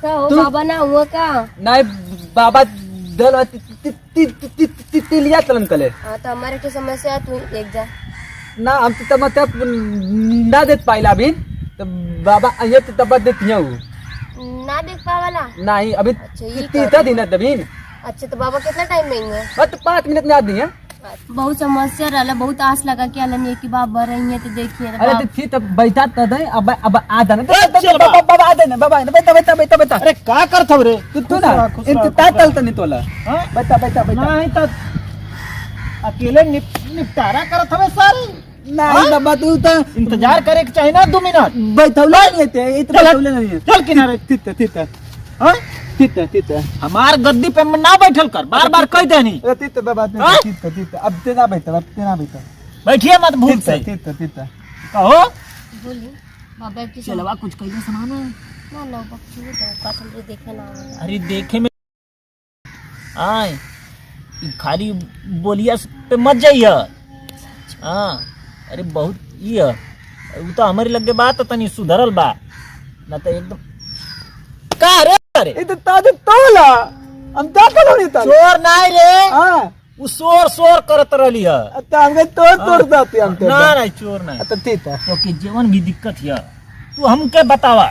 का हो बाबा ना हुआ का नहीं बाबा दल तिलिया चलन कले हाँ तो हमारे की समस्या तू देख जा ना हम तो मतलब ना देख पाइला अभी तो बाबा ये तो तब देती हूँ ना देख पावाला नहीं अभी अच्छा, ये तीसरा दिन है तभी अच्छा तो बाबा कितना टाइम में बस 5 मिनट में आती है। बहुत समस्या रहला बहुत आस लगा के आलन ये कि बाबा रही है तो देखिए अरे तो ठीक तब बैठा तो दे अब आ जाना बाबा आ जाना बाबा बैठा बैठा अरे का करत हव रे तू ना इनका तलता नहीं तोला बैठा बैठा बैठा नहीं तो अकेले निपटारा करत हवे सारी नहीं बाबा तू तो इंतजार करे के चाहिए ना 2 मिनट बैठौला नहीं थे इतना बैठौला नहीं है। चल किनारे ठीक हाँ ठीक है हमार गद्दी पे ना बैठल कर बार बार कह देनी ठीक है बाबा हाँ? ठीक अब तेरा बैठा बैठिए मत भूल से ठीक कहो बोली बाबा की चलवा कुछ कहिए सुनाना ना ना बच्ची तो का समझे देखे ना अरे देखे में आए खाली बोलिया पे मत जाइए हाँ अरे बहुत ये वो तो हमारी लगे बात तनी सुधरल बा ना तो एकदम का रे अरे ये तो ताजे तोला हम क्या करो नहीं था चोर नहीं रे हां वो शोर करत रहली है तो हमके तोड़ देते हम तो ना नहीं चोर नहीं तो ठीक है तो के जीवन भी दिक्कत है तू हमके बतावा